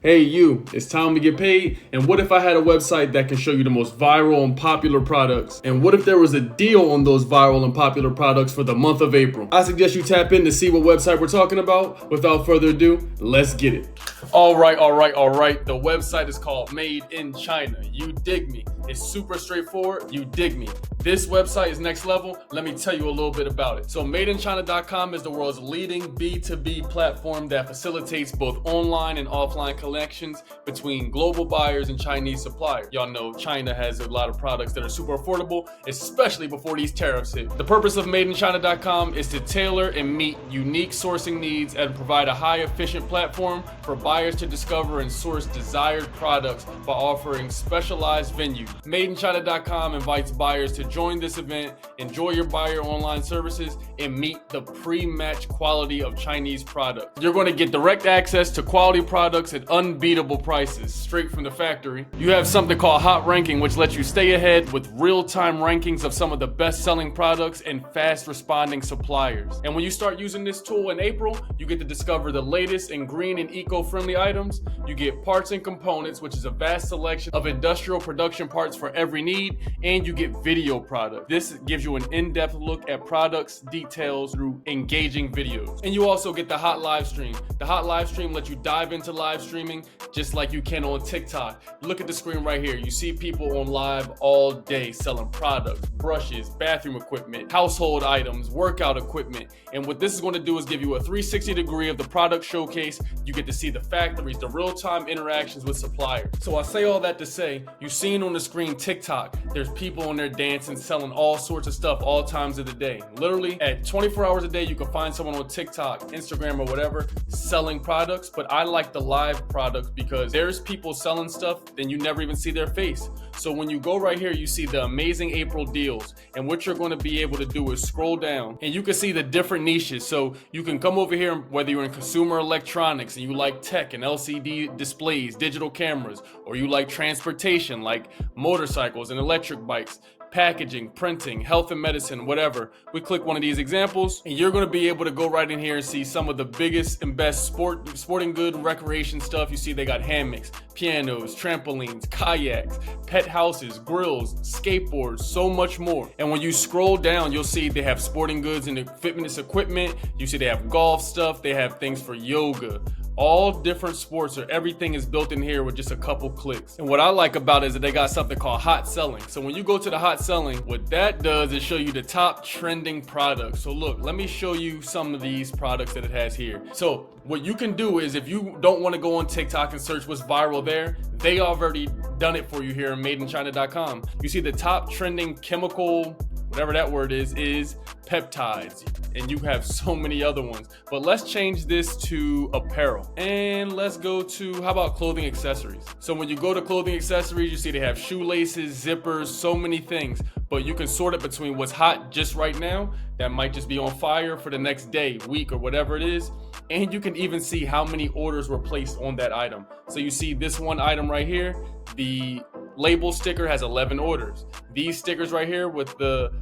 Hey you, it's time to get paid. And what if I had a website that can show you the most viral and popular products? And what if there was a deal on those viral and popular products for the month of April? I suggest you tap in to see what website we're talking about. Without further ado, let's get it. All right. The website is called Made in China. You dig me? It's super straightforward. You dig me? This website is next level. Let me tell you a little bit about it. So madeinchina.com is the world's leading B2B platform that facilitates both online and offline connections between global buyers and Chinese suppliers. Y'all know China has a lot of products that are super affordable, especially before these tariffs hit. The purpose of madeinchina.com is to tailor and meet unique sourcing needs and provide a high efficient platform for buyers to discover and source desired products by offering specialized venues. Madeinchina.com invites buyers to join this event, enjoy your buyer online services, and meet the pre-match quality of Chinese products. You're going to get direct access to quality products at unbeatable prices, straight from the factory. You have something called Hot Ranking, which lets you stay ahead with real-time rankings of some of the best-selling products and fast-responding suppliers. And when you start using this tool in April, you get to discover the latest in green and eco-friendly items. You get parts and components, which is a vast selection of industrial production parts for every need, and you get video product. This gives you an in-depth look at products details through engaging videos. And you also get the hot live stream. The hot live stream lets you dive into live streaming just like you can on TikTok. Look at the screen right here. You see people on live all day selling products, brushes, bathroom equipment, household items, workout equipment. And what this is going to do is give you a 360 degree of the product showcase. You get to see the factories, the real-time interactions with suppliers. So I say all that to say, you've seen on the screen TikTok, there's people on there dancing, selling all sorts of stuff all times of the day. Literally at 24 hours a day, you can find someone on TikTok, Instagram, or whatever selling products. But I like the live products because there's people selling stuff and you never even see their face. So when you go right here, you see the amazing April deals. And what you're going to be able to do is scroll down and you can see the different niches. So you can come over here, whether you're in consumer electronics and you like tech and LCD displays, digital cameras, or you like transportation like motorcycles and electric bikes, packaging, printing, health and medicine, whatever. We click one of these examples and you're going to be able to go right in here and see some of the biggest and best sporting good and recreation stuff. You see they got hammocks, pianos, trampolines, kayaks, pet houses, grills, skateboards, so much more. And when you scroll down, you'll see they have sporting goods and fitness equipment. You see they have golf stuff. They have things for yoga. All different sports, or everything is built in here with just a couple clicks. And what I like about it is that they got something called hot selling. So when you go to the hot selling, what that does is show you the top trending products. So look, let me show you some of these products that it has here. So what you can do is if you don't want to go on TikTok and search what's viral there, they already done it for you here on madeinchina.com. You see the top trending chemical, whatever that word is peptides, and you have so many other ones. But let's change this to apparel and let's go to, how about clothing accessories? So when you go to clothing accessories, you see they have shoelaces, zippers, so many things, but you can sort it between what's hot just right now that might just be on fire for the next day, week, or whatever it is. And you can even see how many orders were placed on that item. So you see this one item right here, the label sticker has 11 orders. These stickers right here with the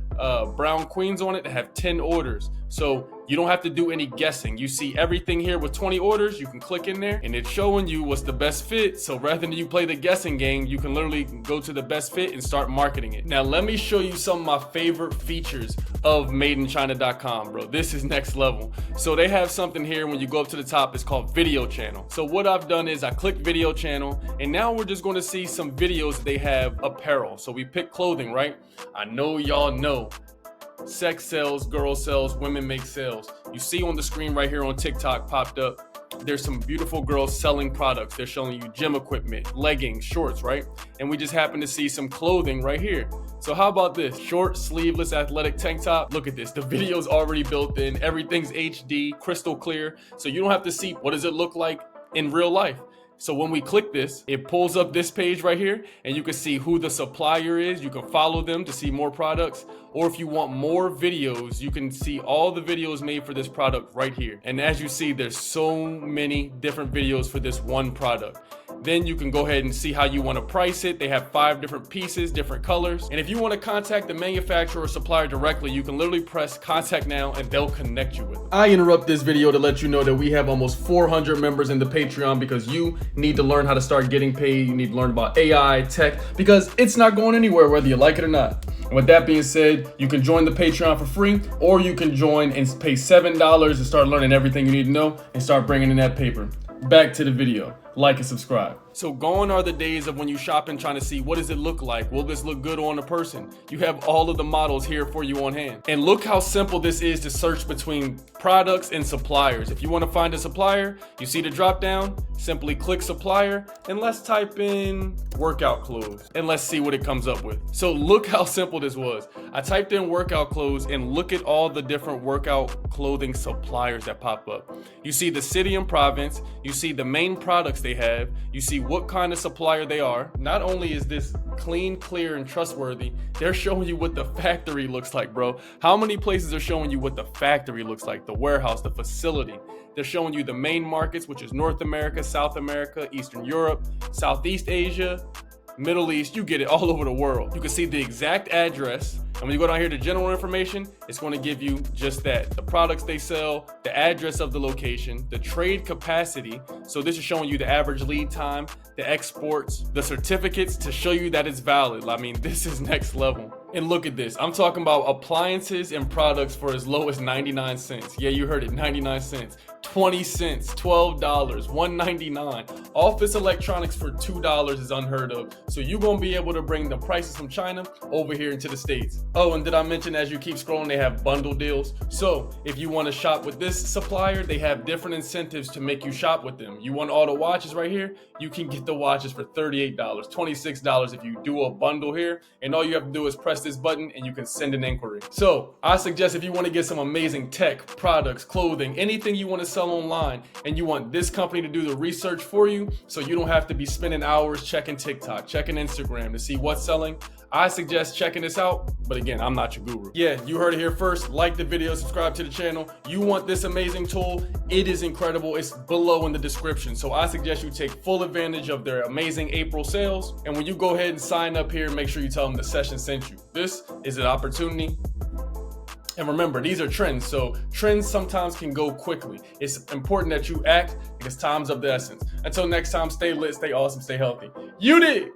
brown queens on it have 10 orders. So you don't have to do any guessing. You see everything here with 20 orders. You can click in there and it's showing you what's the best fit. So rather than you play the guessing game, you can literally go to the best fit and start marketing it. Now let me show you some of my favorite features of madeinchina.com, bro. This is next level. So they have something here when you go up to the top, it's called video channel. So what I've done is I click video channel and now we're just going to see some videos that they have apparel. So we pick clothing, right? I know y'all know sex sells, girl sells, women make sales. You see on the screen right here on TikTok popped up, there's some beautiful girls selling products. They're showing you gym equipment, leggings, shorts, right? And we just happen to see some clothing right here. So how about this? Short, sleeveless, athletic tank top. Look at this. The video's already built in. Everything's HD, crystal clear. So you don't have to see what does it look like in real life. So when we click this, it pulls up this page right here and you can see who the supplier is. You can follow them to see more products. Or if you want more videos, you can see all the videos made for this product right here. And as you see, there's so many different videos for this one product. Then you can go ahead and see how you want to price it. They have 5 different pieces, different colors. And if you want to contact the manufacturer or supplier directly, you can literally press contact now and they'll connect you with them. I interrupt this video to let you know that we have almost 400 members in the Patreon because you need to learn how to start getting paid. You need to learn about AI, tech, because it's not going anywhere whether you like it or not. And with that being said, you can join the Patreon for free, or you can join and pay $7 and start learning everything you need to know and start bringing in that paper. Back to the video. Like and subscribe. So gone are the days of when you shop and trying to see what does it look like? Will this look good on a person? You have all of the models here for you on hand. And look how simple this is to search between products and suppliers. If you want to find a supplier, you see the drop down, simply click supplier, and let's type in workout clothes and let's see what it comes up with. So look how simple this was. I typed in workout clothes and look at all the different workout clothing suppliers that pop up. You see the city and province, you see the main products they have, you see what kind of supplier they are. Not only is this clean, clear, and trustworthy, they're showing you what the factory looks like, bro. How many places are showing you what the factory looks like? The warehouse, the facility. They're showing you the main markets, which is North America, South America, Eastern Europe, Southeast Asia, Middle East, you get it, all over the world. You can see the exact address. And when you go down here to general information, it's going to give you just that. The products they sell, the address of the location, the trade capacity. So this is showing you the average lead time, the exports, the certificates to show you that it's valid. I mean, this is next level. And look at this. I'm talking about appliances and products for as low as 99 cents. Yeah, you heard it, 99 cents. 20 cents, $12, $1.99. Office electronics for $2 is unheard of. So you're gonna be able to bring the prices from China over here into the States. Oh, and did I mention as you keep scrolling, they have bundle deals. So if you wanna shop with this supplier, they have different incentives to make you shop with them. You want all the watches right here? You can get the watches for $38, $26 if you do a bundle here. And all you have to do is press this button and you can send an inquiry. So I suggest if you wanna get some amazing tech, products, clothing, anything you wanna sell online, and you want this company to do the research for you so you don't have to be spending hours checking TikTok, checking Instagram to see what's selling, I suggest checking this out. But again, I'm not your guru. Yeah, you heard it here first. Like the video, subscribe to the channel. You want this amazing tool? It is incredible. It's below in the description. So I suggest you take full advantage of their amazing April sales. And when you go ahead and sign up here, make sure you tell them the session sent you. This is an opportunity. And remember, these are trends, so trends sometimes can go quickly. It's important that you act because time's of the essence. Until next time, stay lit, stay awesome, stay healthy. You did!